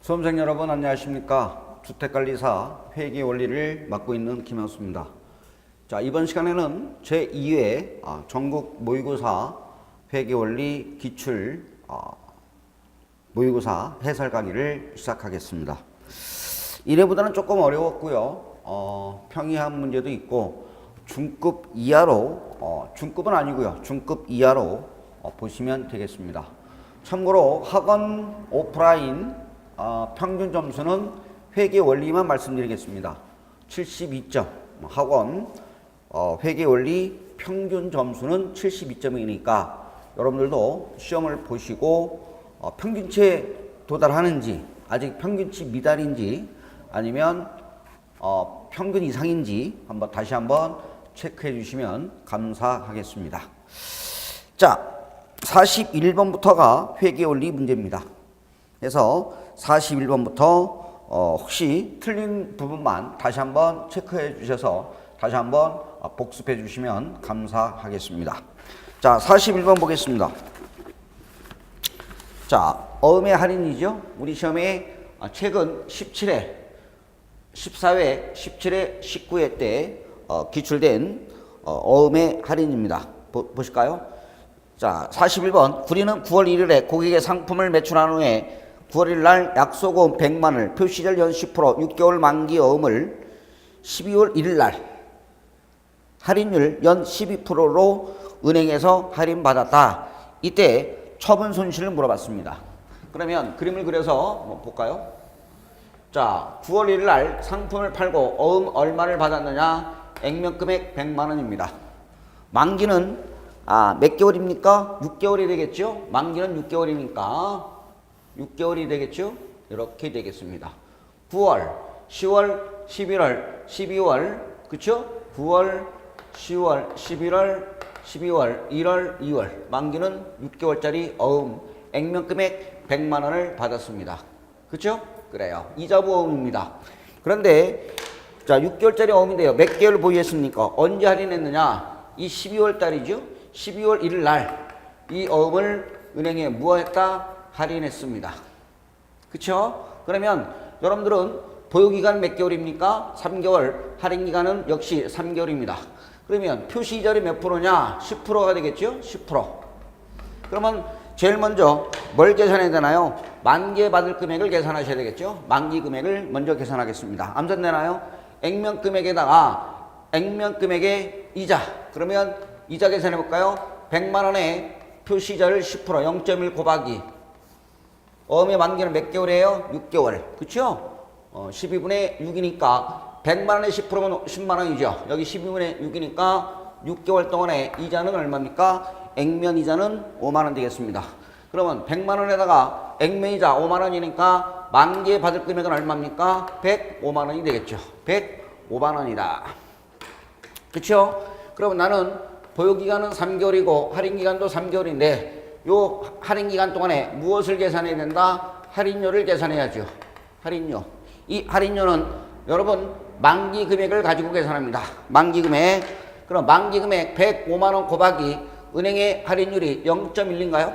수험생 여러분 안녕하십니까. 주택관리사 회계 원리를 맡고 있는 김현수입니다. 자, 이번 시간에는 제2회 전국 모의고사 회계 원리 기출 모의고사 해설 강의를 시작하겠습니다. 1회보다는 조금 어려웠고요. 평이한 문제도 있고 중급 이하로 중급은 아니고요. 중급 이하로 보시면 되겠습니다. 참고로 학원 오프라인 평균 점수는 회계 원리만 말씀드리겠습니다. 72점. 학원 회계 원리 평균 점수는 72점이니까 여러분들도 시험을 보시고 평균치에 도달하는지, 아직 평균치 미달인지, 아니면 평균 이상인지 다시 한번 체크해 주시면 감사하겠습니다. 자, 41번부터가 회계 원리 문제입니다. 그래서 41번부터 혹시 틀린 부분만 다시 한번 체크해 주셔서 다시 한번 복습해 주시면 감사하겠습니다. 자, 41번 보겠습니다. 자, 어음의 할인이죠. 우리 시험에 최근 17회, 14회, 17회, 19회 때 기출된 어음의 할인입니다. 보실까요? 자, 41번. 구리는 9월 1일에 고객의 상품을 매출한 후에 9월 1일 날 약속어음 100만을 표시절 연 10%, 6개월 만기 어음을 12월 1일 날 할인율 연 12%로 은행에서 할인받았다. 이때 처분 손실을 물어봤습니다. 그러면 그림을 그려서 볼까요? 자, 9월 1일 날 상품을 팔고 어음 얼마를 받았느냐? 액면금액 100만 원입니다. 만기는 몇 개월입니까? 6개월이 되겠죠? 만기는 6개월이니까 6개월이 되겠죠? 이렇게 되겠습니다. 9월, 10월, 11월, 12월, 그쵸? 9월, 10월, 11월, 12월, 1월, 2월. 만기는 6개월짜리 어음, 액면금액 100만 원을 받았습니다. 그쵸? 그래요. 이자부 어음입니다. 그런데, 자, 6개월짜리 어음인데요. 몇 개월 보유했습니까? 언제 할인했느냐? 이 12월 달이죠? 12월 1일 날 이 어음을 은행에 무엇했다? 할인했습니다. 그쵸? 그러면 여러분들은 보유기간 몇 개월입니까? 3개월. 할인기간은 역시 3개월입니다. 그러면 표시이자율이 몇 프로냐? 10%가 되겠죠? 10%. 그러면 제일 먼저 뭘 계산해야 되나요? 만기에 받을 금액을 계산하셔야 되겠죠? 만기 금액을 먼저 계산하겠습니다. 암산되나요? 액면금액에다가 액면금액의 이자. 그러면 이자 계산해 볼까요? 100만 원에 표시이자를 10%, 0.1 곱하기 어음의 만기는 몇 개월이에요? 6개월. 그쵸? 12분의 6이니까 100만 원에 10%면 10만 원이죠. 여기 12분의 6이니까 6개월 동안에 이자는 얼마입니까? 액면 이자는 5만 원 되겠습니다. 그러면 100만 원에다가 액면 이자 5만 원이니까 만기에 받을 금액은 얼마입니까? 105만 원이 되겠죠. 105만 원이다. 그쵸? 그러면 나는 보유기간은 3개월이고 할인기간도 3개월인데 요 할인기간 동안에 무엇을 계산해야 된다? 할인료를 계산해야죠. 할인료. 이 할인료는 여러분 만기 금액을 가지고 계산합니다. 만기 금액. 그럼 만기 금액 105만 원 곱하기 은행의 할인율이 0.1인가요?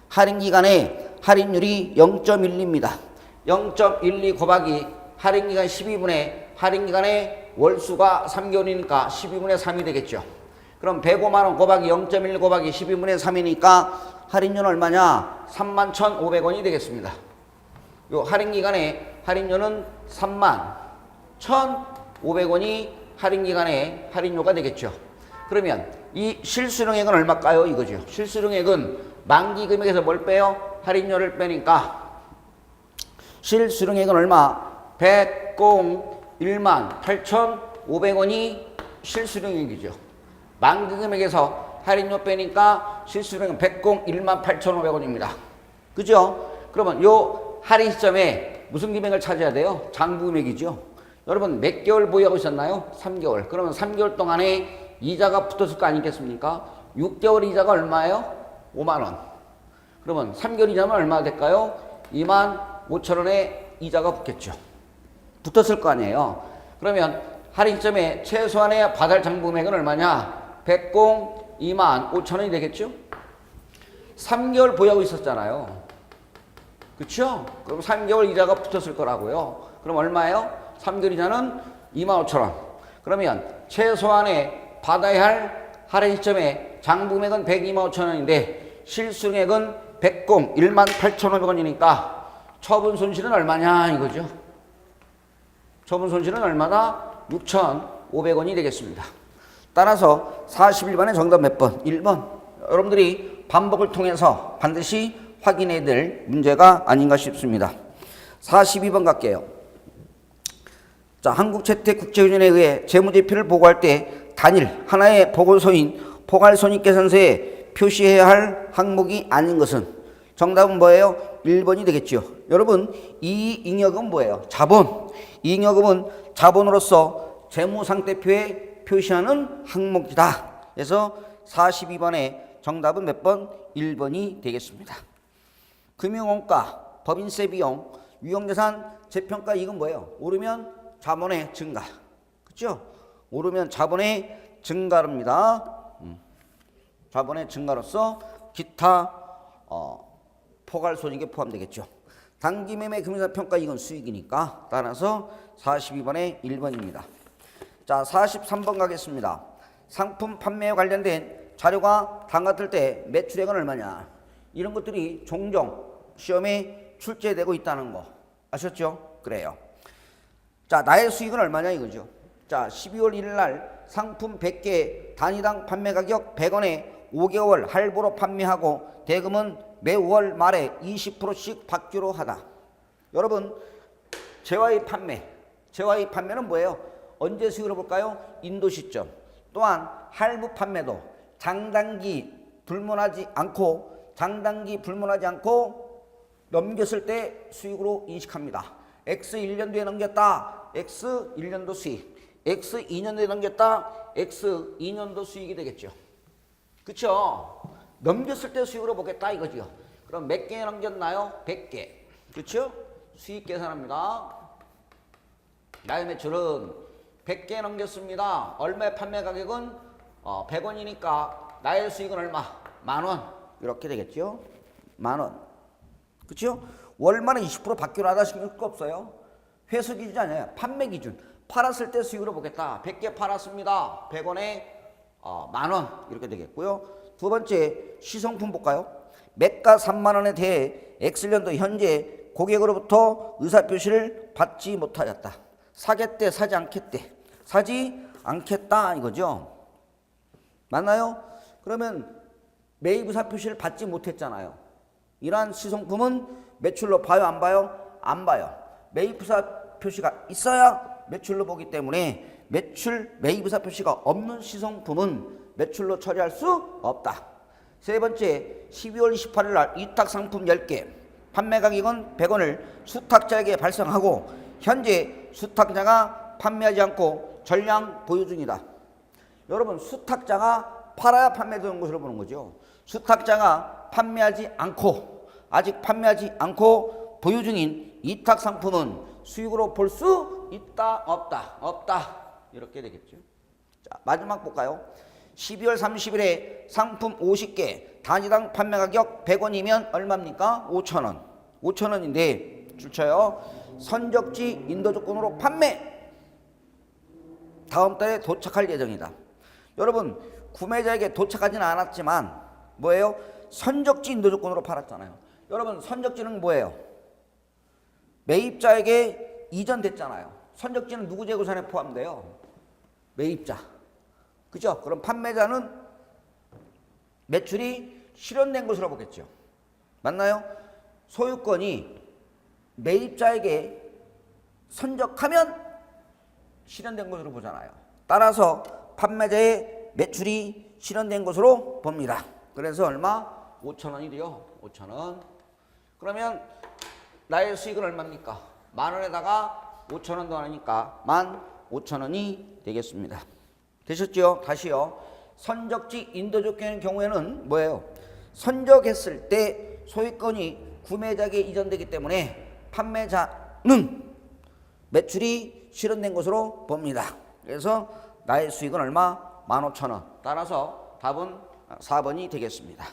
할인기간에 할인율이 0.1입니다. 0.12 곱하기 할인기간 12분의 할인기간의 월수가 3개월이니까 12분의 3이 되겠죠. 그럼 105만 원 곱하기 0.1 곱하기 12분의 3이니까 할인료는 얼마냐? 31,500원이 되겠습니다. 요 할인기간에 할인료는 31,500원이 할인기간에 할인료가 되겠죠. 그러면 이 실수령액은 얼마일까요? 이거죠. 실수령액은 만기 금액에서 뭘 빼요? 할인료를 빼니까 실수령액은 얼마? 101만 8,500원이 실수령액이죠. 만기 금액에서 할인료 빼니까 실수령액은 101만 8,500원입니다. 그죠? 그러면 요 할인 시점에 무슨 금액을 찾아야 돼요? 장부 금액이죠. 여러분 몇 개월 보유하고 있었나요? 3개월. 그러면 3개월 동안에 이자가 붙었을 거 아니겠습니까? 6개월 이자가 얼마예요? 5만 원. 그러면 3개월 이자면 얼마 될까요? 2만 5천 원의 이자가 붙겠죠. 붙었을 거 아니에요. 그러면 할인 시점에 최소한의 받을 장부 금액은 얼마냐? 102만 5천 원이 되겠죠? 3개월 보유하고 있었잖아요. 그쵸? 그럼 3개월 이자가 붙었을 거라고요. 그럼 얼마예요? 3개월 이자는 25,000원. 그러면 최소한의 받아야 할 할인 시점에 장부금액은 125,000원인데 실수령액은 18,500원이니까 처분 손실은 얼마냐 이거죠. 처분 손실은 얼마다? 6,500원이 되겠습니다. 따라서 41번의 정답 몇 번? 1번. 여러분들이 반복을 통해서 반드시 확인해야 될 문제가 아닌가 싶습니다. 42번 갈게요. 자, 한국채택국제유전에 의해 재무제표를 보고할 때 단일 하나의 보고서인 포괄손익계산서에 표시해야 할 항목이 아닌 것은 정답은 뭐예요? 1번이 되겠죠. 여러분, 이잉여금은 뭐예요? 자본. 이잉여금은 자본으로서 재무상태표에 표시하는 항목이다. 그래서 42번의 정답은 몇 번? 1번이 되겠습니다. 금융원가, 법인세 비용, 유형자산 재평가 이건 뭐예요? 오르면 자본의 증가. 그렇죠? 오르면 자본의 증가입니다. 자본의 증가로서 기타 포괄손익에 포함되겠죠. 단기매매 금융자산평가 이건 수익이니까 따라서 42번에 1번입니다. 자, 43번 가겠습니다. 상품 판매에 관련된 자료가 담갔을 때 매출액은 얼마냐? 이런 것들이 종종 시험에 출제되고 있다는 거 아셨죠? 그래요. 자, 나의 수익은 얼마냐 이거죠. 자, 12월 1일 날 상품 100개 단위당 판매 가격 100원에 5개월 할부로 판매하고 대금은 매 5월 말에 20%씩 받기로 하다. 여러분, 재화의 판매는 뭐예요? 언제 수익을 볼까요? 인도 시점. 또한 할부 판매도 장단기 불문하지 않고 넘겼을 때 수익으로 인식합니다. X 1년 뒤에 넘겼다. X 1년도 수익. X 2년 뒤에 넘겼다. X 2년도 수익이 되겠죠. 그쵸? 넘겼을 때 수익으로 보겠다 이거죠. 그럼 몇 개 넘겼나요? 100개. 그쵸? 수익 계산합니다. 나의 매출은 100개 넘겼습니다. 얼마의 판매 가격은 100원이니까 나의 수익은 얼마? 10,000원. 이렇게 되겠죠? 10,000원. 그쵸? 월말에 20% 받기로 하다 신경 거 없어요. 회수 기준이 아니에요. 판매 기준. 팔았을 때 수익으로 보겠다. 100개 팔았습니다. 100원에 10,000원. 이렇게 되겠고요. 두 번째, 시성품 볼까요? 매가 30,000원에 대해 X년도 현재 고객으로부터 의사표시를 받지 못하였다. 사겠대, 사지 않겠대. 사지 않겠다 이거죠. 맞나요? 그러면 매입 의사표시를 받지 못했잖아요. 이러한 시성품은 매출로 봐요, 안 봐요? 안 봐요. 매입 의사표시가 있어야 매출로 보기 때문에 매입 의사표시가 없는 시성품은 매출로 처리할 수 없다. 세 번째, 12월 28일 날 위탁 상품 10개 판매 가격은 100원을 수탁자에게 발송하고 현재 수탁자가 판매하지 않고 전량 보유 중이다. 여러분, 수탁자가 팔아야 판매되는 것으로 보는 거죠. 수탁자가 아직 판매하지 않고 보유 중인 위탁 상품은 수익으로 볼 수 있다, 없다? 없다. 이렇게 되겠죠. 자, 마지막 볼까요? 12월 30일에 상품 50개 단위당 판매 가격 100원이면 얼마입니까? 5,000원. 5,000원인데 줄쳐요. 선적지 인도 조건으로 판매. 다음 달에 도착할 예정이다. 여러분, 구매자에게 도착하지는 않았지만 뭐예요? 선적지 인도 조건으로 팔았잖아요. 여러분, 선적지는 뭐예요? 매입자에게 이전됐잖아요. 선적지는 누구 재고산에 포함돼요? 매입자. 그죠? 그럼 판매자는 매출이 실현된 것으로 보겠죠. 맞나요? 소유권이 매입자에게 선적하면 실현된 것으로 보잖아요. 따라서 판매자의 매출이 실현된 것으로 봅니다. 그래서 얼마? 5,000원이 돼요. 5,000원. 그러면 나의 수익은 얼마입니까? 10,000원에다가 5,000원 더하니까 15,000원이 되겠습니다. 되셨죠? 다시요. 선적지 인도 조건의 경우에는 뭐예요? 선적했을 때 소유권이 구매자에게 이전되기 때문에 판매자는 매출이 실현된 것으로 봅니다. 그래서 나의 수익은 얼마? 15,000원. 따라서 답은 4번이 되겠습니다.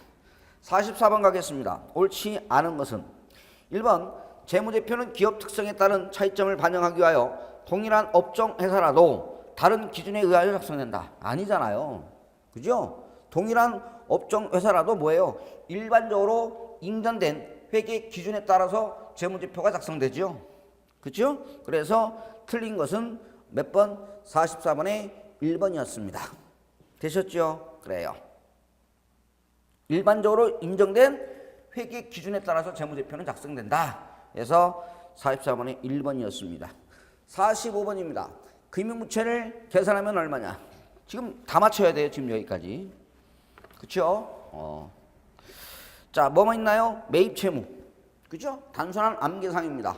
44번 가겠습니다. 옳지 않은 것은 1번 재무제표는 기업 특성에 따른 차이점을 반영하기 위하여 동일한 업종 회사라도 다른 기준에 의하여 작성된다. 아니잖아요. 그죠? 동일한 업종 회사라도 뭐예요? 일반적으로 인정된 회계 기준에 따라서 재무제표가 작성되죠. 그죠? 그래서 틀린 것은 몇 번? 44번의 1번이었습니다. 되셨죠? 그래요. 일반적으로 인정된 회계 기준에 따라서 재무제표는 작성된다. 그래서 44번의 1번이었습니다. 45번입니다. 금융부채를 계산하면 얼마냐? 지금 다 맞춰야 돼요. 지금 여기까지. 그쵸? 자, 뭐뭐 있나요? 매입채무. 그죠? 단순한 암계상입니다.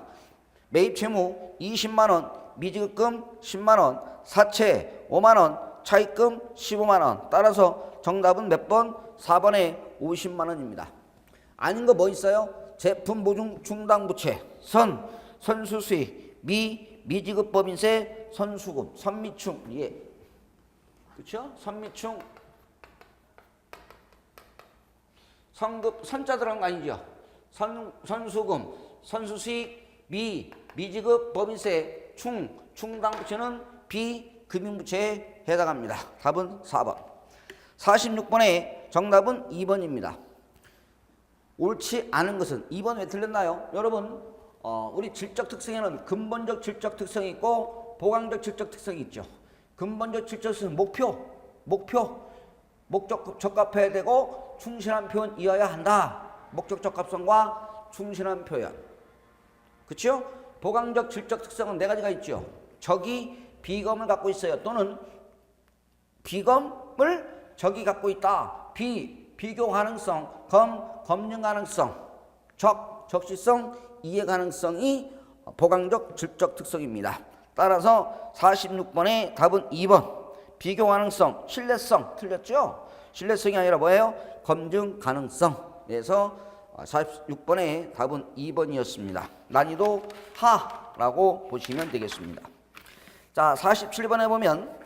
매입채무 20만원, 미지급금 10만원, 사채 5만원, 차입금 15만원. 따라서 정답은 몇 번? 4번에 50만원입니다. 아닌 거 뭐 있어요? 제품 보증 충당부채, 선수수익, 미지급법인세, 선수금, 선미충, 예. 그쵸? 선미충, 선급, 선자 들어간 거 아니죠? 선수금, 선수수익, 미지급 법인세, 충당부채는 비금융부채에 해당합니다. 답은 4번. 46번의 정답은 2번입니다. 옳지 않은 것은 2번 왜 틀렸나요? 여러분 우리 질적 특성에는 근본적 질적 특성이 있고 보강적 질적 특성이 있죠. 근본적 질적 특성은 목적 적합해야 되고 충실한 표현이어야 한다. 목적 적합성과 충실한 표현. 그렇죠? 보강적 질적 특성은 네 가지가 있죠. 적이 비검을 갖고 있어요. 또는 비검을 적이 갖고 있다. 비교 가능성, 검증 가능성, 적시성, 이해 가능성이 보강적 질적 특성입니다. 따라서 46번의 답은 2번. 비교 가능성, 신뢰성 틀렸죠? 신뢰성이 아니라 뭐예요? 검증 가능성. 그래서 46번의 답은 2번이었습니다. 난이도 하라고 보시면 되겠습니다. 자, 47번에 보면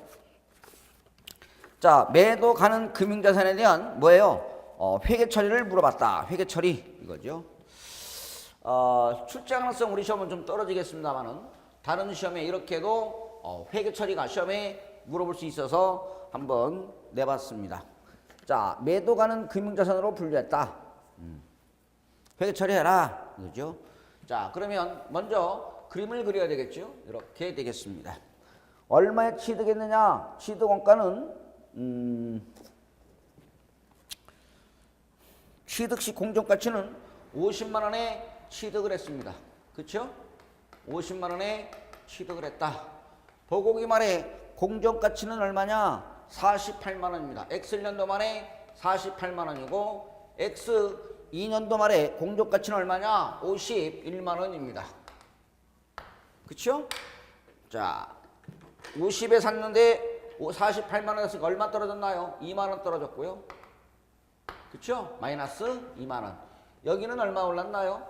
자, 매도 가는 금융자산에 대한 뭐예요? 회계 처리를 물어봤다. 회계 처리 이거죠. 출제 가능성 우리 시험은 좀 떨어지겠습니다만은 다른 시험에 이렇게도 회계 처리가 시험에 물어볼 수 있어서 한번 내봤습니다. 자, 매도 가는 금융자산으로 분류했다. 회계 처리해라. 이거죠. 자, 그러면 먼저 그림을 그려야 되겠죠. 이렇게 되겠습니다. 얼마에 취득했느냐? 취득 원가는 취득 시 공정가치는 50만 원에 취득을 했습니다. 그렇죠? 50만 원에 취득을 했다. 보고기 말에 공정가치는 얼마냐? 48만 원입니다. X1년도 말에 48만 원이고 X2년도 말에 공정가치는 얼마냐? 51만 원입니다. 그렇죠? 자, 50에 샀는데 48만 원 했으니까 얼마 떨어졌나요? 2만 원 떨어졌고요. 그쵸? 마이너스 2만 원. 여기는 얼마 올랐나요?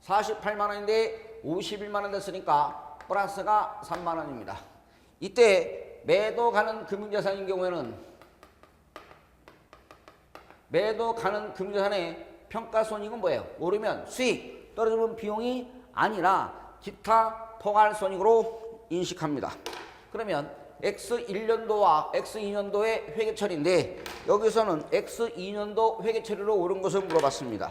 48만 원인데 51만 원 됐으니까 플러스가 3만 원입니다. 이때 매도 가는 금융자산인 경우에는 매도 가는 금융자산의 평가손익은 뭐예요? 오르면 수익, 떨어지면 비용이 아니라 기타 포괄손익으로 인식합니다. 그러면 X1년도와 X2년도의 회계처리인데 여기서는 X2년도 회계처리로 옳은 것을 물어봤습니다.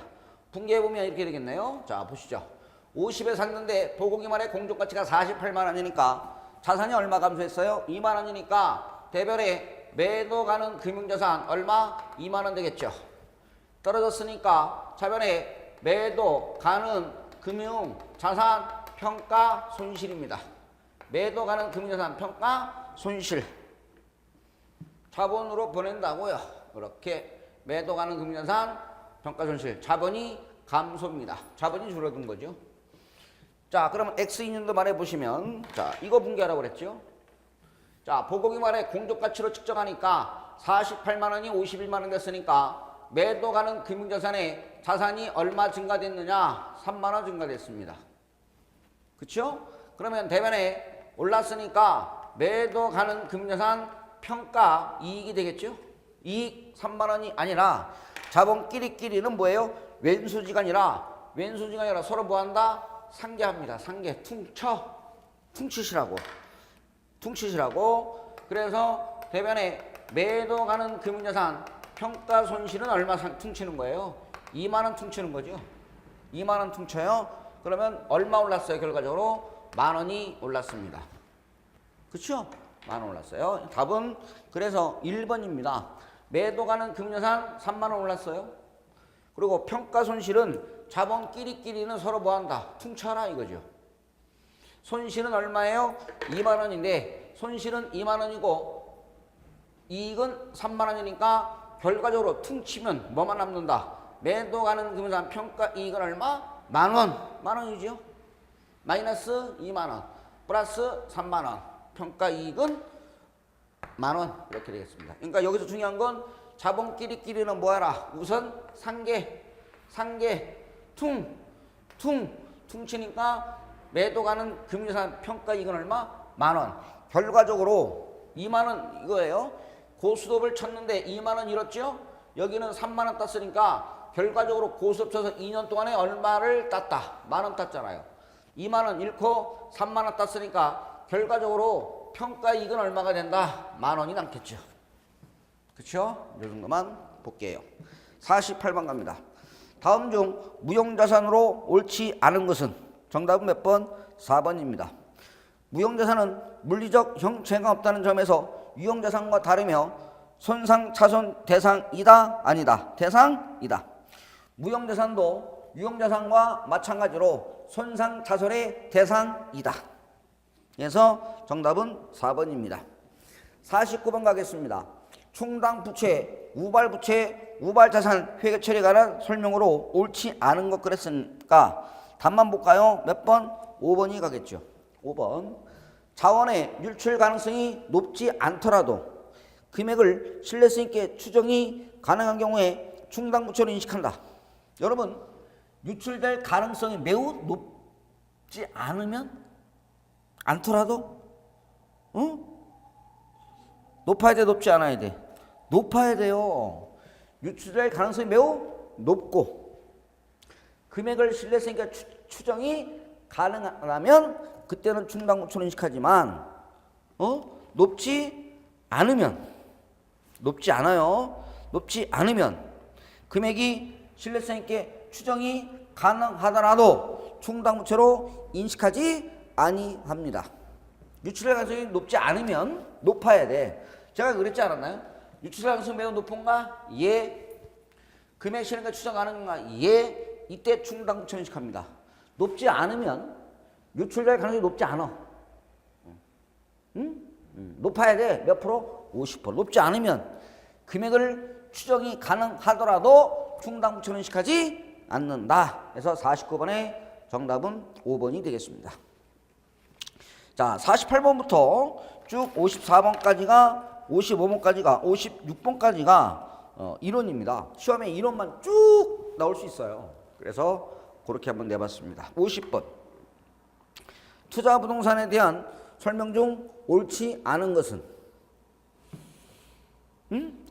분개해보면 이렇게 되겠네요. 자, 보시죠. 50에 샀는데 보고기 말에 공정가치가 48만 원이니까 자산이 얼마 감소했어요? 2만 원이니까 대별에 매도 가는 금융자산 얼마? 2만 원 되겠죠. 떨어졌으니까 차변에 매도 가는 금융자산 평가 손실입니다. 매도 가는 금융자산 평가 손실 자본으로 보낸다고요. 이렇게 매도 가는 금융자산 평가 손실 자본이 감소입니다. 자본이 줄어든 거죠. 자, 그러면 X2년도 말해 보시면 자, 이거 분개하라고 그랬죠. 자, 보고기 말에 공정가치로 측정하니까 48만 원이 51만 원 됐으니까 매도 가는 금융자산의 자산이 얼마 증가됐느냐? 3만 원 증가됐습니다. 그렇죠? 그러면 대변에 올랐으니까 매도 가는 금융자산 평가 이익이 되겠죠? 이익 3만 원이 아니라 자본 끼리끼리는 뭐예요? 왼수지가 아니라 왼손이 아니라 서로 뭐한다? 상계합니다. 상계. 퉁치시라고. 그래서 대변에 매도 가는 금융자산 평가 손실은 얼마 퉁치는 거예요? 2만 원 퉁치는 거죠. 2만 원 퉁쳐요. 그러면 얼마 올랐어요? 결과적으로 10,000원이 올랐습니다. 그렇죠? 10,000원 올랐어요. 답은 그래서 1번입니다. 매도 가는 금융자산 3만 원 올랐어요. 그리고 평가 손실은 자본끼리는 서로 뭐한다? 퉁쳐라 이거죠. 손실은 얼마예요? 2만 원인데 손실은 2만 원이고 이익은 3만 원이니까 결과적으로 퉁치면 뭐만 남는다? 매도 가는 금융자산 평가 이익은 얼마? 10,000원. 10,000원이죠. 마이너스 2만 원 플러스 3만 원. 평가 이익은 10,000원 이렇게 되겠습니다. 그러니까 여기서 중요한 건 자본끼리는 뭐하라? 우선 상계 퉁치니까 매도 가는 금융자산 평가 이익은 얼마? 10,000원. 결과적으로 2만 원 이거예요. 고스톱을 쳤는데 2만 원 잃었죠? 여기는 3만 원 땄으니까 결과적으로 고스톱 쳐서 2년 동안에 얼마를 땄다? 10,000원 땄잖아요. 2만 원 잃고 3만 원 땄으니까 결과적으로 평가 이익은 얼마가 된다? 10,000원이 남겠죠. 그렇죠? 이 정도만 볼게요. 48번 갑니다. 다음 중 무형자산으로 옳지 않은 것은? 정답은 몇 번? 4번입니다. 무형자산은 물리적 형체가 없다는 점에서 유형자산과 다르며 손상차손 대상이다? 아니다? 대상이다. 무형자산도 유형자산과 마찬가지로 손상차손의 대상이다. 그래서 정답은 4번입니다. 49번 가겠습니다. 충당부채, 우발부채, 우발자산 회계 처리에 관한 설명으로 옳지 않은 것 그랬으니까 답만 볼까요? 몇 번? 5번이 가겠죠. 5번. 자원의 유출 가능성이 높지 않더라도 금액을 신뢰성 있게 추정이 가능한 경우에 충당부채로 인식한다. 여러분, 유출될 가능성이 매우 높지 않더라도 높아야 돼, 높지 않아야 돼? 높아야 돼요. 유출될 가능성이 매우 높고 금액을 신뢰성 있게 추정이 가능하면 그때는 충당부채로 인식하지만 높지 않으면 금액이 신뢰성 있게 추정이 가능하더라도 충당부채로 인식하지 아니합니다. 유출될 가능성이 높지 않으면 높아야 돼. 제가 그랬지 않았나요? 유출될 가능성이 매우 높은가? 예. 금액 실현가 추정 가능한가? 예. 이때 충당부채로 인식합니다. 높지 않으면 유출될 가능성이 높지 않아. 높아야 돼. 몇 프로? 50%. 높지 않으면 금액을 추정이 가능하더라도 충당부채로 인식하지 않는다. 그래서 49번의 정답은 5번이 되겠습니다. 자, 48번부터 쭉 54번까지가 55번까지가 56번까지가 이론입니다. 시험에 이론만 쭉 나올 수 있어요. 그래서 그렇게 한번 내봤습니다. 50번. 투자 부동산에 대한 설명 중 옳지 않은 것은?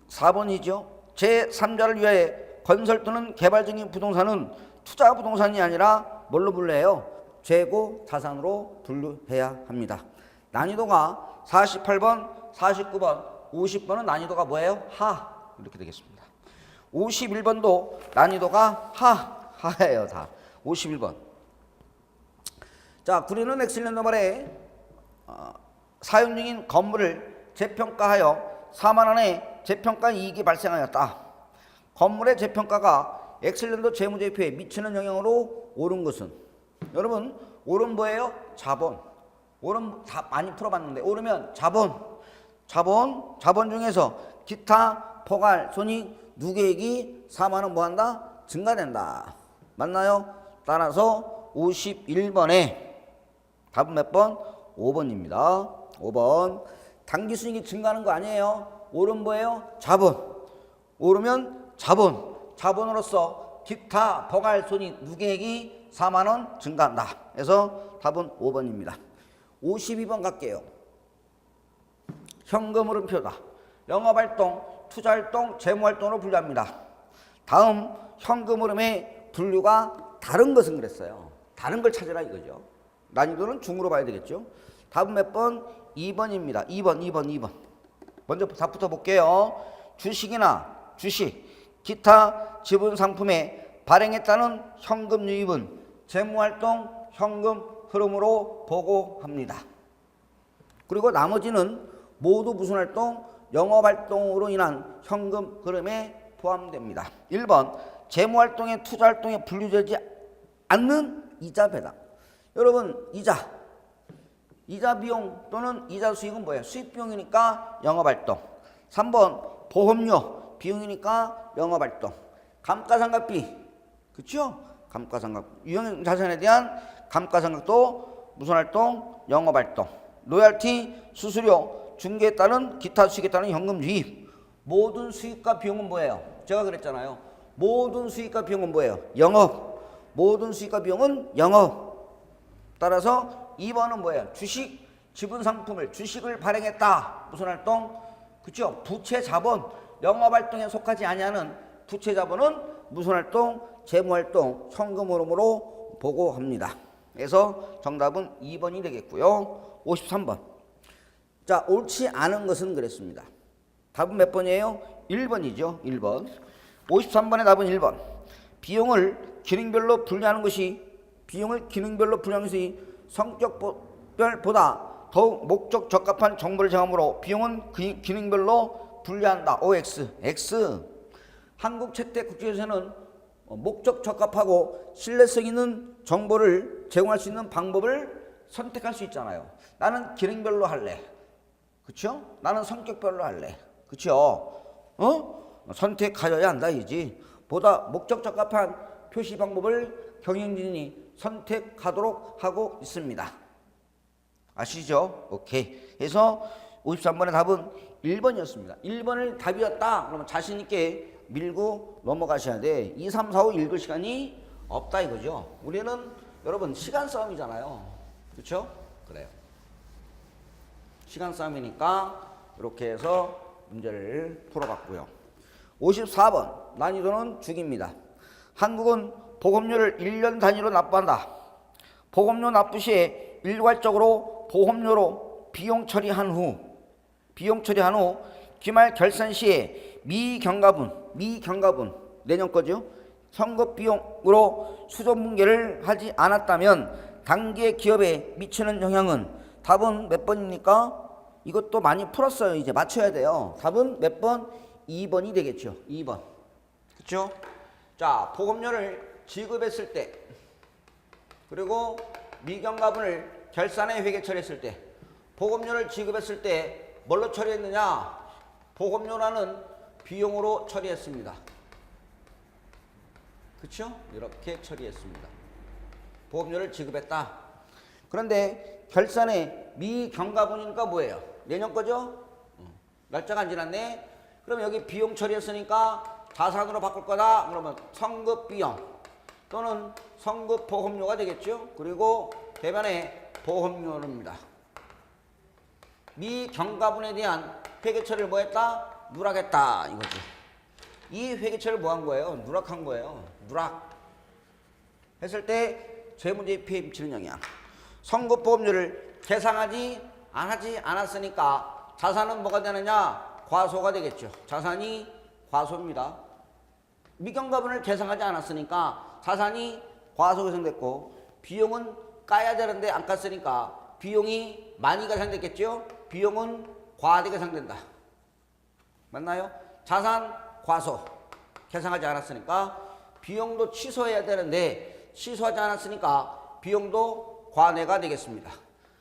4번이죠. 제3자를 위하여 건설 또는 개발 중인 부동산은 투자 부동산이 아니라 뭘로 분류해요? 재고 자산으로 분류해야 합니다. 난이도가 48번, 49번, 50번은 난이도가 뭐예요? 하. 이렇게 되겠습니다. 51번도 난이도가 하예요. 다. 51번. 자, 구리는 엑셀런더 말에 사용 중인 건물을 재평가하여 4만 원의 재평가 이익이 발생하였다. 건물의 재평가가 엑셀런더 재무제표에 미치는 영향으로 오른 것은? 여러분, 오른 뭐예요? 자본. 오른 다 많이 풀어봤는데 오르면 자본 중에서 기타 포괄 손익 누계액이 4만 원 뭐한다? 증가된다. 맞나요? 따라서 51번에 답은 몇 번? 5번입니다. 5번. 당기순이익이 증가하는 거 아니에요. 오른 뭐예요? 자본. 오르면 자본으로서 기타 포괄손익 누계액이 4만 원 증가한다. 그래서 답은 5번입니다. 52번 갈게요. 현금 흐름표다. 영업활동, 투자활동, 재무활동으로 분류합니다. 다음 현금 흐름의 분류가 다른 것은 그랬어요. 다른 걸 찾으라 이거죠. 난이도는 중으로 봐야 되겠죠. 답은 몇 번? 2번입니다. 2번. 먼저 답부터 볼게요. 주식이나 주식, 기타 지분 상품에 발행했다는 현금 유입은 재무활동 현금 흐름으로 보고합니다. 그리고 나머지는 모두 무슨 활동? 영업활동으로 인한 현금 흐름에 포함됩니다. 1번 재무활동에 투자활동에 분류되지 않는 이자 배당. 여러분 이자 비용 또는 이자 수익은 뭐예요? 수익 비용이니까 영업활동. 3번 보험료 비용이니까 영업활동. 감가상각비, 그렇죠? 감가상각 유형 자산에 대한 감가상각도 무슨 활동? 영업활동. 로열티, 수수료, 중개에 따른 기타 수익에 따른 현금 유입. 모든 수익과 비용은 뭐예요? 제가 그랬잖아요. 모든 수익과 비용은 뭐예요? 영업. 모든 수익과 비용은 영업. 따라서 2번은 뭐예요? 주식, 지분 상품을 주식을 발행했다. 무슨 활동? 그렇죠? 부채 자본, 영업 활동에 속하지 아니하는 부채 자본은 무슨 활동? 재무 활동, 현금 흐름으로 보고합니다. 그래서 정답은 2번이 되겠고요. 53번. 자, 옳지 않은 것은 그랬습니다. 답은 몇 번이에요? 1번이죠. 1번. 53번의 답은 1번. 비용을 기능별로 분류하는 것이 성격별보다 더욱 목적 적합한 정보를 정함으로 비용은 기능별로 분류한다. OX. X. 한국채택국제에서는 목적 적합하고 신뢰성 있는 정보를 제공할 수 있는 방법을 선택할 수 있잖아요. 나는 기능별로 할래. 그쵸? 나는 성격별로 할래. 그쵸? 선택하여야 한다 이지. 보다 목적 적합한 표시 방법을 경영진이 선택하도록 하고 있습니다. 아시죠? 오케이. 그래서 53번의 답은 1번이었습니다. 1번을 답이었다. 그러면 자신 있게 밀고 넘어가셔야 돼. 2, 3, 4, 5 읽을 시간이 없다 이거죠. 우리는 여러분 시간 싸움이잖아요. 그렇죠? 그래요. 시간 싸움이니까 이렇게 해서 문제를 풀어봤고요. 54번 난이도는 중입니다. 한국은 보험료를 1년 단위로 납부한다. 보험료 납부 시에 일괄적으로 보험료로 비용 처리한 후 기말 결산 시에 미경과분 내년 거죠. 선거 비용으로 수조문계를 하지 않았다면 당기의 기업에 미치는 영향은 답은 몇 번입니까? 이것도 많이 풀었어요. 이제 맞춰야 돼요. 답은 몇 번? 2번이 되겠죠. 2번. 그렇죠? 자, 보험료를 지급했을 때 그리고 미경과분을 결산에 회계 처리했을 때 보험료를 지급했을 때 뭘로 처리했느냐? 보험료라는 비용으로 처리했습니다. 그렇죠? 이렇게 처리했습니다. 보험료를 지급했다. 그런데 결산에 미경과분이니까 뭐예요? 내년 거죠? 날짜가 안 지났네. 그럼 여기 비용 처리했으니까 자산으로 바꿀 거다. 그러면 성급 비용 또는 성급 보험료가 되겠죠. 그리고 대변에 보험료입니다. 미경과분에 대한 회계 처리를 뭐 했다? 누락했다 이거지. 이 회계 처리를 뭐 한 거예요? 누락한 거예요. 누락 했을 때 재무제의 피해에 미치는 영향. 성급 보험료를 계상하지 않았으니까 자산은 뭐가 되느냐? 과소가 되겠죠. 자산이 과소입니다. 미경과분을 계상하지 않았으니까 자산이 과소 계상됐고 비용은 까야 되는데 안 깠으니까 비용이 많이 계상됐겠죠. 비용은 과대 계상된다. 맞나요? 자산 과소 계상하지 않았으니까 비용도 취소해야 되는데 취소하지 않았으니까 비용도 과내가 되겠습니다.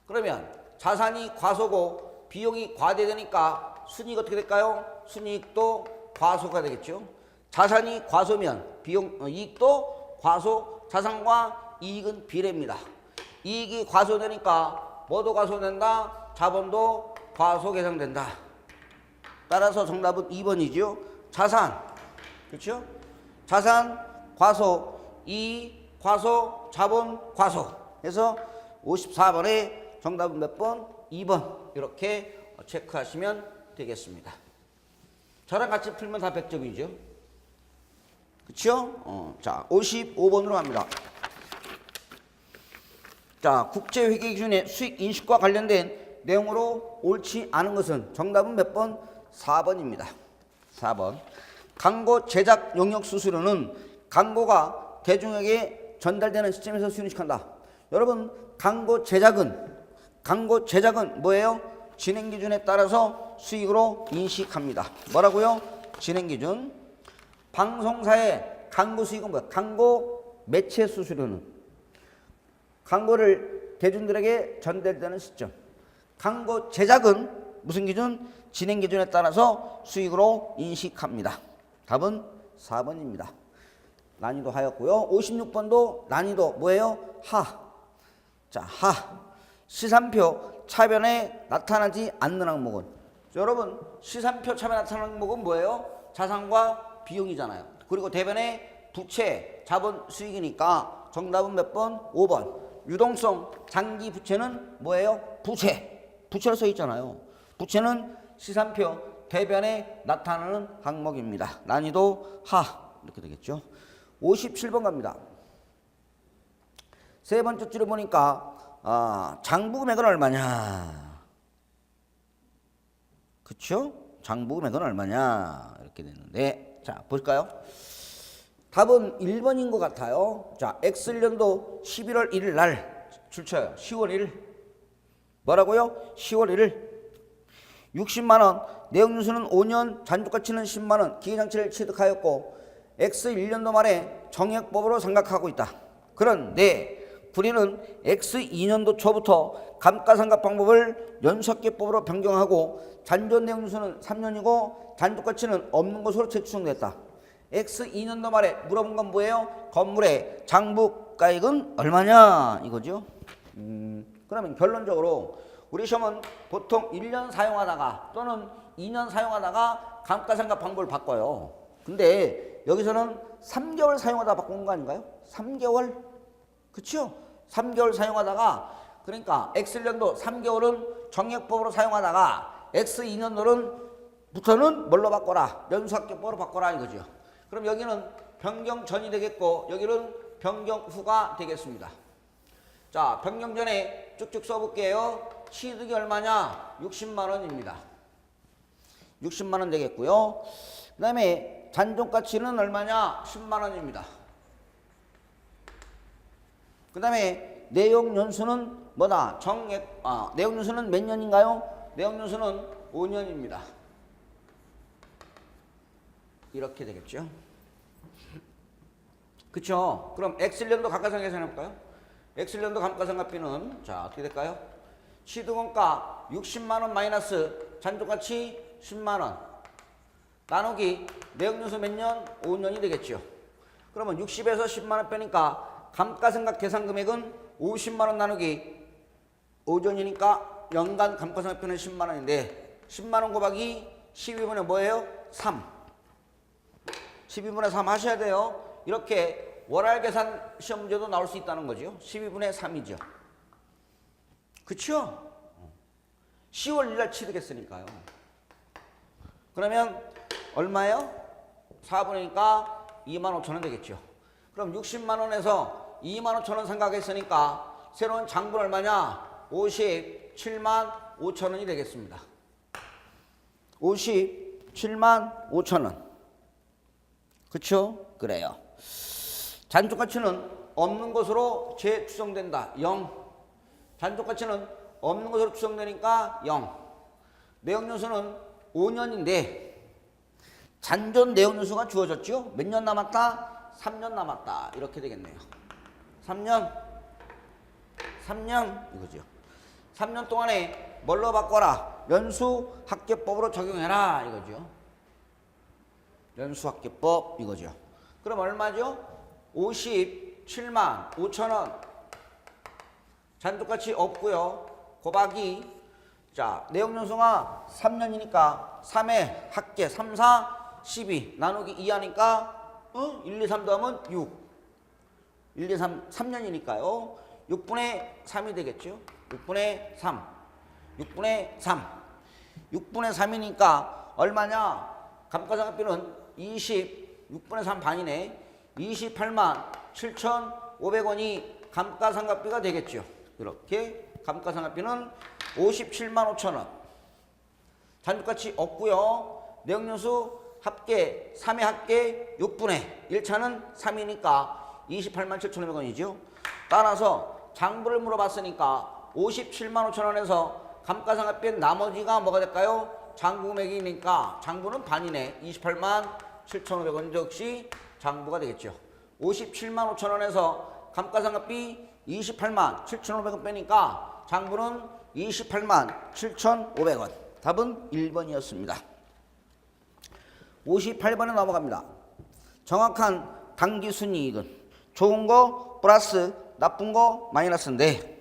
그러면 자산이 과소고 비용이 과대되니까 순이익 어떻게 될까요? 순이익도 과소가 되겠죠. 자산이 과소면 이익도 과소, 자산과 이익은 비례입니다. 이익이 과소되니까 뭐도 과소된다? 자본도 과소 계상된다. 따라서 정답은 2번이죠. 자산, 그렇죠? 자산 과소, 이익 과소, 자본 과소. 그래서 54번의 정답은 몇 번? 2번. 이렇게 체크하시면 되겠습니다. 저랑 같이 풀면 다 100점이죠. 그쵸? 자, 55번으로 갑니다. 자, 국제회계 기준의 수익 인식과 관련된 내용으로 옳지 않은 것은 정답은 몇 번? 4번입니다. 4번. 광고 제작 용역 수수료는 광고가 대중에게 전달되는 시점에서 수인식한다. 여러분, 광고 제작은 뭐예요? 진행 기준에 따라서 수익으로 인식합니다. 뭐라고요? 진행 기준. 방송사의 광고 수익은 뭐야? 광고 매체 수수료는 광고를 대중들에게 전달되는 시점. 광고 제작은 무슨 기준? 진행 기준에 따라서 수익으로 인식합니다. 답은 4번입니다. 난이도 하였고요. 56번도 난이도 뭐예요? 하. 자, 하. 시산표 차변에 나타나지 않는 항목은, 여러분, 시산표 차변에 나타나는 항목은 뭐예요? 자산과 비용이잖아요. 그리고 대변에 부채, 자본, 수익이니까 정답은 몇 번? 5번. 유동성 장기 부채는 뭐예요? 부채로 써 있잖아요. 부채는 시산표 대변에 나타나는 항목입니다. 난이도 하. 이렇게 되겠죠. 57번 갑니다. 세 번째 줄에 보니까 장부 금액은 얼마냐? 그쵸? 장부 금액은 얼마냐? 이렇게 됐는데, 자, 볼까요? 답은 1번인 것 같아요. 자, X년도 11월 1일 날 출처요. 10월 1일. 뭐라고요? 10월 1일. 60만원, 내역윤수는 5년, 잔존가치는 10만원, 기계장치를 취득하였고 X 1년도 말에 정액법으로 생각하고 있다. 그런데 구리는 X 2년도 초부터 감가상각 방법을 연속기법으로 변경하고 잔존 내역윤수는 3년이고 잔존가치는 없는 것으로 재추정됐다. X 2년도 말에 물어본 건 뭐예요? 건물의 장부가액은 얼마냐 이거죠. 그러면 결론적으로 우리 시험은 보통 1년 사용하다가 또는 2년 사용하다가 감가상각 방법을 바꿔요. 근데 여기서는 3개월 사용하다 바꾼 거 아닌가요? 3개월? 그쵸? 3개월 사용하다가, 그러니까 X1년도 3개월은 정액법으로 사용하다가 X2년도부터는 뭘로 바꿔라? 연수학계법으로 바꿔라 이거죠. 그럼 여기는 변경 전이 되겠고 여기는 변경 후가 되겠습니다. 자, 변경 전에 쭉쭉 써볼게요. 취득이 얼마냐? 60만 원입니다. 60만 원 되겠고요. 그 다음에 잔존가치는 얼마냐? 10만 원입니다. 그 다음에 내역연수는 뭐다? 내역연수는 몇 년인가요? 내역연수는 5년입니다. 이렇게 되겠죠. 그쵸? 그럼 X년도 감가상각 계산해볼까요? X년도 감가상각비는 자 어떻게 될까요? 취득원가 60만원 마이너스 잔존가치 10만원 나누기 내역연수 몇 년? 5년이 되겠죠. 그러면 60에서 10만원 빼니까 감가상각 계산금액은 50만원 나누기 5년이니까 연간 감가상각비는 10만원인데 10만원 곱하기 12분의 뭐예요? 3. 12분의 3 하셔야 돼요. 이렇게 월할 계산 시험 문제도 나올 수 있다는 거죠. 12분의 3이죠. 그쵸? 10월 1일 날 취득했으니까요. 그러면 얼마예요? 4분이니까 25,000원 되겠죠. 그럼 60만 원에서 25,000원 생각했으니까 새로운 장부는 얼마냐? 57만 5천원이 되겠습니다. 57만 5천원. 그쵸? 그래요. 잔존가치는 없는 것으로 재추정된다. 0. 잔존가치는 없는 것으로 추정되니까 0. 내역연수는 5년인데 잔존 내역연수가 주어졌죠? 몇 년 남았다? 3년 남았다. 이렇게 되겠네요. 3년 이거죠. 3년 동안에 뭘로 바꿔라? 연수학계법으로 적용해라 이거죠. 연수학계법 이거죠. 그럼 얼마죠? 57만 5천원. 잔존가치 없고요. 곱하기 자 내역연수가 3년이니까 3회 합계 3, 4, 12 나누기 2 하니까 1, 2, 3 더하면 6. 1, 2, 3, 3년이니까요. 6분의 3이 되겠죠. 6분의 3. 6분의 3. 6분의 3이니까 얼마냐? 감가상각비는 6분의 3 반이네. 28만 7,500원이 감가상각비가 되겠죠. 이렇게 감가상각비는 57만 5천원. 잔존가치 없고요. 내역연수 합계 3의 합계 6분의 1차는 3이니까 28만 7,500원이죠. 따라서 장부를 물어봤으니까 57만 5천원에서 감가상각비는 나머지가 뭐가 될까요? 장부 금액이니까 장부는 반이네. 28만 7,500원 역시 장부가 되겠죠. 57만 5천원에서 감가상각비 28만 7,500원 빼니까 장부는 28만 7,500원. 답은 1번이었습니다. 58번에 넘어갑니다. 정확한 당기순이익은 좋은 거 플러스 나쁜 거 마이너스인데,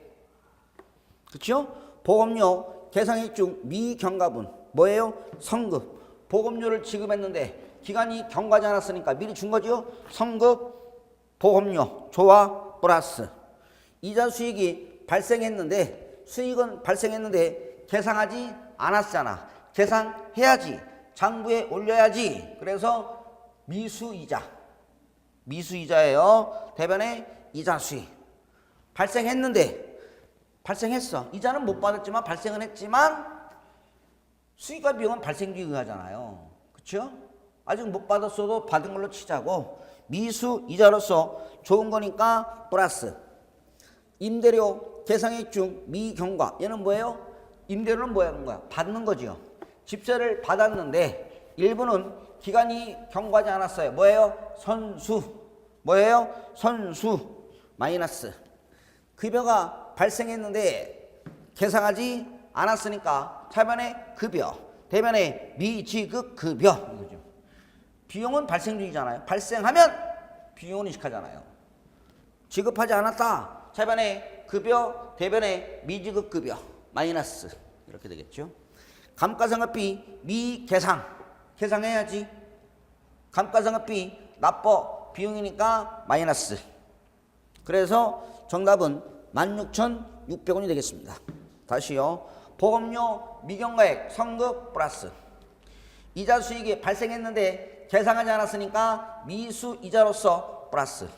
그렇죠? 보험료 계상액 중 미경과분 뭐예요? 성급. 보험료를 지급했는데 기간이 경과하지 않았으니까 미리 준 거죠. 성급 보험료 조화 플러스 이자 수익이 발생했는데, 수익은 발생했는데 계상하지 않았잖아. 계상해야지. 장부에 올려야지. 그래서 미수이자. 미수이자예요. 대변에 이자 수익. 발생했는데, 발생했어. 이자는 못 받았지만 발생은 했지만 수익과 비용은 발생주에 의하잖아요. 그렇죠? 아직 못 받았어도 받은 걸로 치자고. 미수이자로서 좋은 거니까 플러스 임대료 계상액 중 미경과. 얘는 뭐예요? 임대료는 뭐 하는 거야? 받는 거죠. 집세를 받았는데 일부는 기간이 경과하지 않았어요. 뭐예요? 선수. 뭐예요? 선수 마이너스 급여가 발생했는데 계상하지 않았으니까 차변에 급여, 대변에 미지급 급여 이거죠. 비용은 발생주의잖아요. 발생하면 비용은 인식하잖아요. 지급하지 않았다. 차변에 급여, 대변에 미지급 급여 마이너스 이렇게 되겠죠. 감가상각비 미계상. 계상해야지. 감가상각비 납부 비용이니까 마이너스. 그래서 정답은 16,600원이 되겠습니다. 다시요. 보험료 미경과액 성급 플러스 이자 수익이 발생했는데 계상하지 않았으니까 미수이자로서 플러스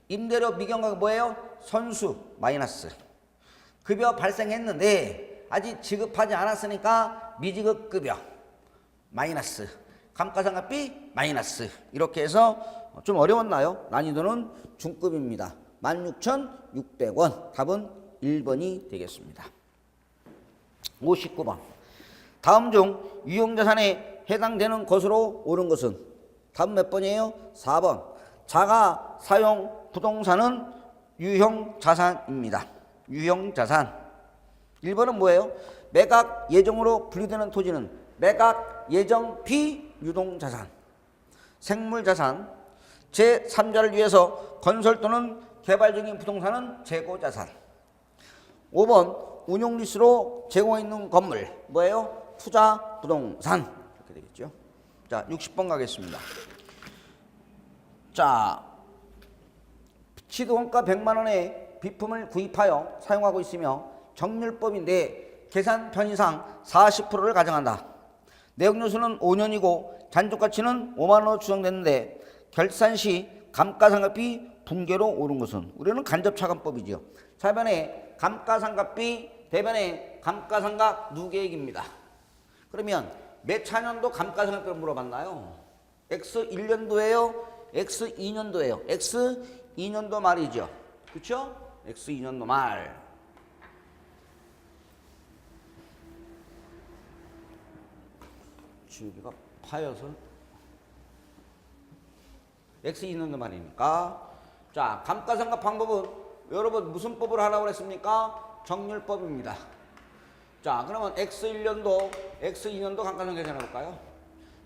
임대료 미경과액 뭐예요? 선수 마이너스 급여 발생했는데 아직 지급하지 않았으니까 미지급 급여 마이너스 감가상각비 마이너스. 이렇게 해서 좀 어려웠나요? 난이도는 중급입니다. 16,600원. 답은 1번이 되겠습니다. 59번. 다음 중 유형자산에 해당되는 것으로 옳은 것은? 답은 몇 번이에요? 4번. 자가 사용 부동산은 유형자산입니다. 유형자산. 1번은 뭐예요? 매각 예정으로 분리되는 토지는 매각 예정 비유동자산. 생물자산. 제3자를 위해서 건설 또는 개발 중인 부동산은 재고자산. 5번 운용리스로 제공해 있는 건물 뭐예요? 투자 부동산. 이렇게 되겠죠. 자, 60번 가겠습니다. 자, 시도원가 100만 원의 비품을 구입하여 사용하고 있으며 정률법인데 계산 편의상 40%를 가정한다. 내역연수는 5년이고 잔존가치는 5만 원으로 추정됐는데 결산 시 감가상각비 붕괴로 오른 것은? 우리는 간접차감법이죠. 차변에 감가상각비, 대변에 감가상각 누계액입니다. 그러면 몇 차년도 감가상각비를 물어봤나요? X1년도예요? X2년도예요? X2년도 말이죠. 그렇죠? X2년도 말. 지우개가 파여서 X2년도 말이니까. 자, 감가상각 방법은 여러분 무슨 법을 하라고 그랬습니까? 정률법입니다. 자, 그러면 X1년도, X2년도 감가상각 계산해 볼까요?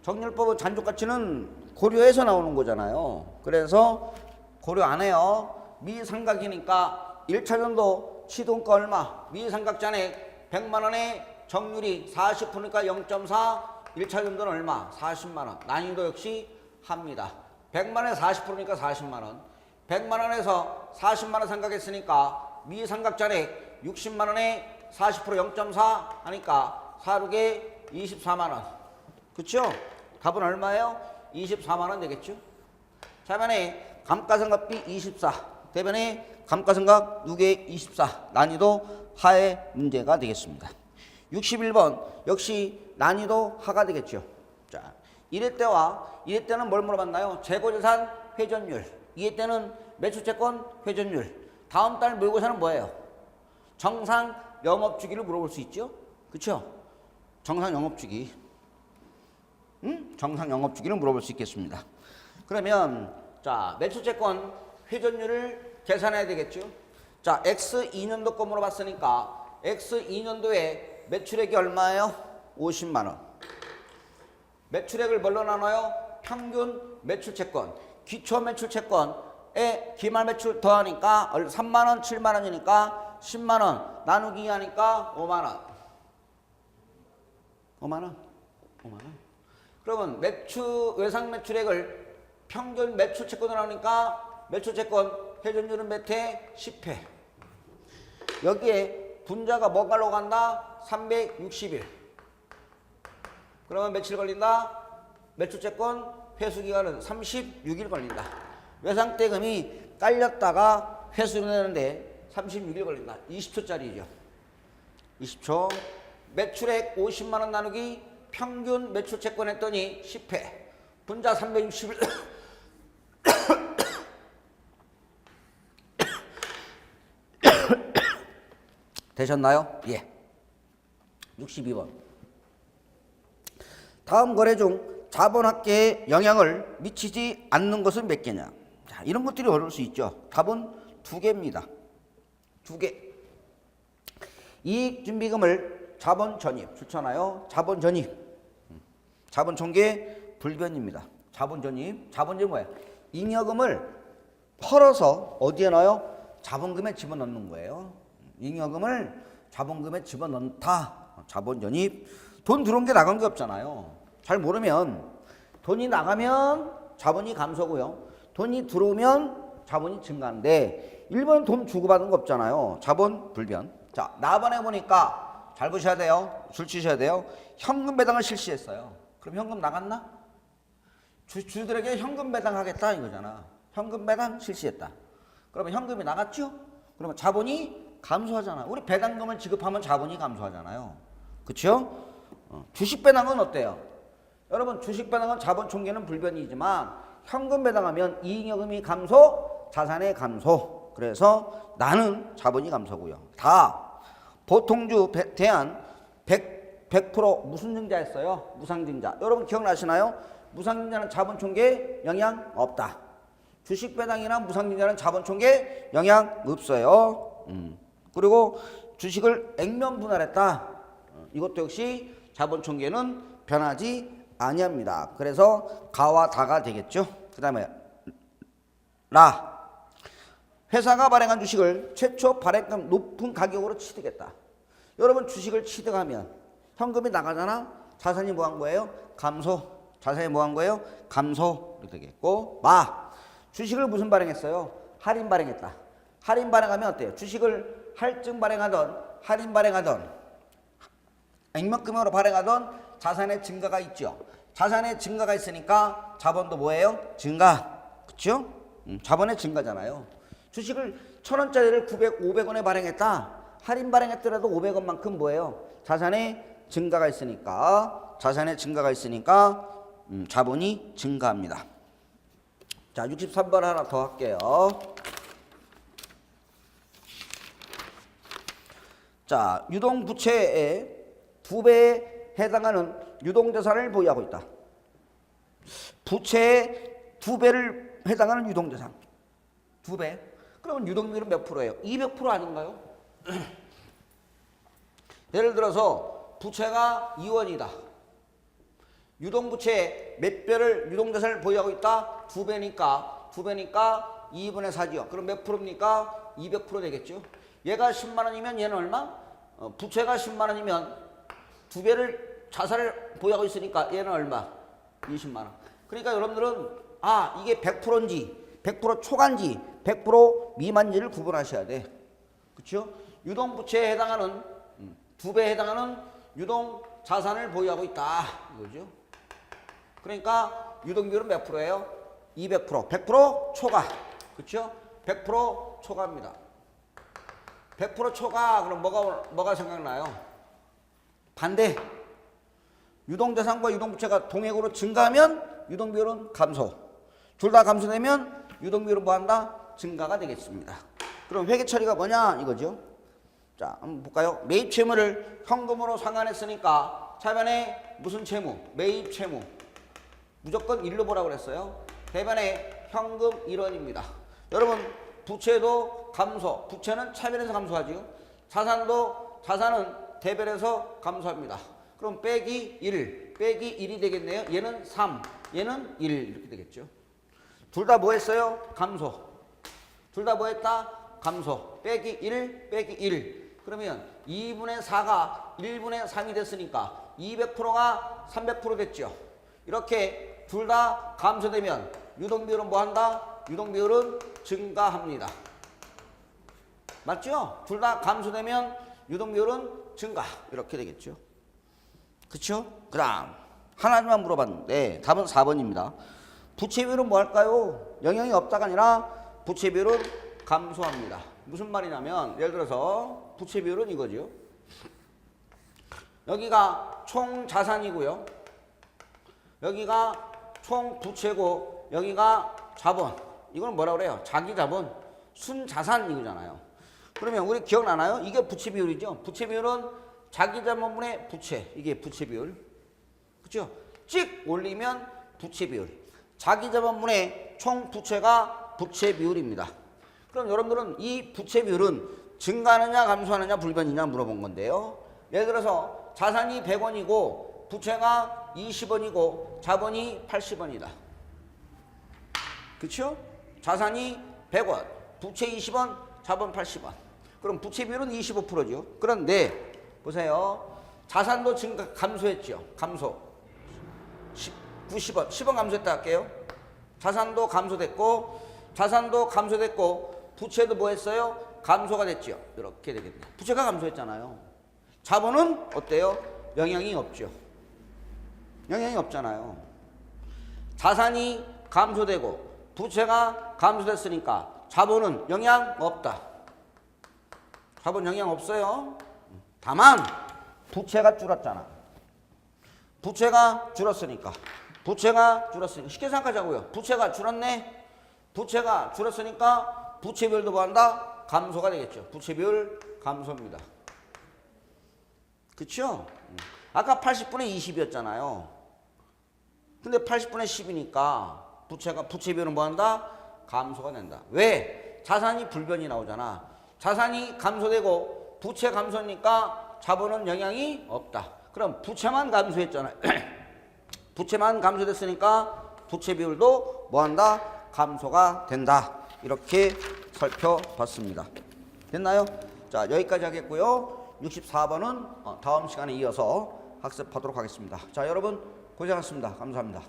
정률법은 잔존가치는 고려해서 나오는 거잖아요. 그래서 고려 안 해요. 미상각이니까 1차전도 시도원가 얼마? 미상각잔액 100만 원에 정률이 40%니까 0.4. 1차전도는 얼마? 40만 원. 난이도 역시 합니다. 100만 원에 40%니까 40만 원. 100만 원에서 40만 원 상각했으니까 미상각잔액 60만 원에 40% 0.4 하니까 4, 6에 24만 원. 그쵸? 답은 얼마예요? 24만 원 되겠죠. 자변에 감가상각비 24, 대변에 감가상각 6에 24, 난이도 하의 문제가 되겠습니다. 61번 역시 난이도 하가 되겠죠. 자, 1회 때는 뭘 물어봤나요? 재고자산 회전율. 2회 때는 매출채권 회전율. 다음 달 모의고사는 뭐예요? 정상 영업주기를 물어볼 수 있죠. 그렇죠? 정상 영업주기. 정상 영업주기를 물어볼 수 있겠습니다. 그러면 자, 매출채권 회전율을 계산해야 되겠죠. 자, X2년도 거 물어봤으니까 X2년도에 매출액이 얼마예요? 50만 원. 매출액을 뭘로 나눠요? 평균 매출채권. 기초 매출채권에 기말 매출 더하니까 3만 원, 7만 원이니까 10만 원 나누기 하니까 5만 원. 5만 원. 5만 원. 그러면 외상 매출액을 평균 매출채권으로 나오니까 매출채권 회전율은 몇 회? 10회. 여기에 분자가 뭐가로 간다? 360일. 그러면 며칠 걸린다? 매출채권 회수기간은 36일 걸린다. 외상대금이 깔렸다가 회수되는데 36일 걸린다. 20초짜리죠. 20초. 매출액 50만 원 나누기 평균 매출채권 했더니 10회. 분자 360일. 되셨나요? 예. 62번. 다음 거래 중 자본학계에 영향을 미치지 않는 것은 몇 개냐? 자, 이런 것들이 어려울 수 있죠. 답은 2개입니다. 2개. 이익준비금을 자본 전입 좋잖아요. 자본 전입. 자본 총계 불변입니다. 자본 전입. 자본 전입 뭐예요? 잉여금을 펄어서 어디에 넣어요? 자본금에 집어넣는 거예요. 잉여금을 자본금에 집어넣다. 자본 전입. 돈 들어온 게 나간 게 없잖아요. 잘 모르면 돈이 나가면 자본이 감소고요. 돈이 들어오면 자본이 증가하는데 1번은 돈 주고받은 거 없잖아요. 자본 불변. 자, 나번에 보니까 잘 보셔야 돼요. 줄 치셔야 돼요. 현금 배당을 실시했어요. 그럼 현금 나갔나? 주들에게 현금 배당하겠다 이거잖아. 현금 배당 실시했다. 그러면 현금이 나갔죠? 그러면 자본이 감소하잖아. 우리 배당금을 지급하면 자본이 감소하잖아요. 그렇죠? 주식 배당은 어때요? 여러분 주식 배당은 자본 총계는 불변이지만 현금 배당하면 이익여금이 감소, 자산의 감소. 그래서 나는 자본이 감소고요. 다 보통주 대한 100% 무슨 증자였어요? 무상증자. 여러분 기억나시나요? 무상증자는 자본 총계에 영향 없다. 주식 배당이나 무상증자는 자본 총계에 영향 없어요. 그리고 주식을 액면 분할했다. 이것도 역시 자본 총계는 변하지 아니합니다. 그래서 가와 다가 되겠죠. 그 다음에 라. 회사가 발행한 주식을 최초 발행금 높은 가격으로 취득했다. 여러분 주식을 취득하면 현금이 나가잖아. 자산이 뭐한 거예요? 감소. 자산이 뭐한 거예요? 감소. 이렇게 되겠고 마. 주식을 무슨 발행했어요? 할인 발행했다. 할인 발행하면 어때요? 주식을 할증 발행하던 할인 발행하던 액면금으로 발행하던 자산의 증가가 있죠. 자산의 증가가 있으니까 자본도 뭐예요? 증가. 그렇죠? 자본의 증가잖아요. 주식을 1,000원짜리를 500원에 발행했다. 할인 발행했더라도 500원만큼 뭐예요? 자산의 증가가 있으니까 자본이 증가합니다. 자, 63번 하나 더 할게요. 자, 유동부채의 2배에 해당하는 유동자산을 보유하고 있다. 부채의 2배를 해당하는 유동자산. 2배. 그러면 유동률은 몇 프로예요? 200% 아닌가요? 예를 들어서 부채가 2원이다. 유동부채 몇 배를 유동자산을 보유하고 있다? 2배니까 2분의 4죠. 그럼 몇 프로입니까? 200% 되겠죠. 얘가 10만 원이면 얘는 얼마? 부채가 10만 원이면 2배를 자산을 보유하고 있으니까 얘는 얼마? 20만 원. 그러니까 여러분들은 이게 100%인지 100% 초과인지 100% 미만인지를 구분하셔야 돼. 그렇죠? 유동부채에 해당하는 2배에 해당하는 유동 자산을 보유하고 있다. 이거죠. 그러니까 유동비율은 몇 프로예요? 200%. 100% 초과. 그렇죠? 100% 초과입니다. 100% 초과. 그럼 뭐가 생각나요? 반대. 유동자산과 유동부채가 동액으로 증가하면 유동비율은 감소. 둘 다 감소되면 유동비율은 뭐한다? 증가가 되겠습니다. 그럼 회계 처리가 뭐냐 이거죠. 자, 한번 볼까요? 매입 채무를 현금으로 상환했으니까 차변에 무슨 채무? 매입 채무. 무조건 1로 보라고 그랬어요. 대변에 현금 1원입니다. 여러분 부채도 감소. 부채는 차변에서 감소하지요. 자산은 대변에서 감소합니다. 그럼 빼기 1. 빼기 1이 되겠네요. 얘는 3. 얘는 1 이렇게 되겠죠. 둘 다 뭐 했어요? 감소. 둘 다 뭐 했다? 감소. 빼기 1, 빼기 1. 그러면 2분의 4가 1분의 3이 됐으니까 200%가 300% 됐죠. 이렇게 둘 다 감소되면 유동비율은 뭐 한다? 유동비율은 증가합니다. 맞죠? 둘 다 감소되면 유동비율은 증가. 이렇게 되겠죠. 그쵸? 그 다음 하나만 물어봤는데 답은 4번입니다. 부채비율은 뭐 할까요? 영향이 없다가 아니라 부채비율은 감소합니다. 무슨 말이냐면 예를 들어서 부채비율은 이거죠. 여기가 총 자산이고요. 여기가 총 부채고 여기가 자본. 이건 뭐라고 그래요? 자기 자본, 순자산 이거잖아요. 그러면 우리 기억나나요? 이게 부채비율이죠. 부채비율은 자기 자본분의 부채. 이게 부채비율. 그렇죠? 찍 올리면 부채비율. 자기 자본분의 총 부채가 부채비율입니다. 그럼 여러분들은 이 부채비율은 증가하느냐 감소하느냐 불변이냐 물어본 건데요. 예를 들어서 자산이 100원이고 부채가 20원이고 자본이 80원이다. 그렇죠? 자산이 100원, 부채 20원, 자본 80원. 그럼 부채비율은 25%죠. 그런데 보세요. 자산도 감소했죠. 감소. 90원, 10원 감소했다 할게요. 자산도 감소됐고 부채도 뭐 했어요? 감소가 됐죠. 이렇게 되겠네. 부채가 감소했잖아요. 자본은 어때요? 영향이 없죠. 영향이 없잖아요. 자산이 감소되고 부채가 감소됐으니까 자본은 영향 없다. 자본 영향 없어요. 다만 부채가 줄었잖아. 부채가 줄었으니까 쉽게 생각하자고요. 부채가 줄었네. 부채가 줄었으니까 부채비율도 뭐한다? 감소가 되겠죠. 부채비율 감소입니다. 그쵸? 아까 80분의 20이었잖아요. 근데 80분의 10이니까 부채비율은 뭐한다? 감소가 된다. 왜? 자산이 불변이 나오잖아. 자산이 감소되고 부채 감소니까 자본은 영향이 없다. 그럼 부채만 감소했잖아요. 부채만 감소됐으니까 부채비율도 뭐한다? 감소가 된다. 이렇게 살펴봤습니다. 됐나요? 자, 여기까지 하겠고요. 64번은 다음 시간에 이어서 학습하도록 하겠습니다. 자, 여러분 고생하셨습니다. 감사합니다.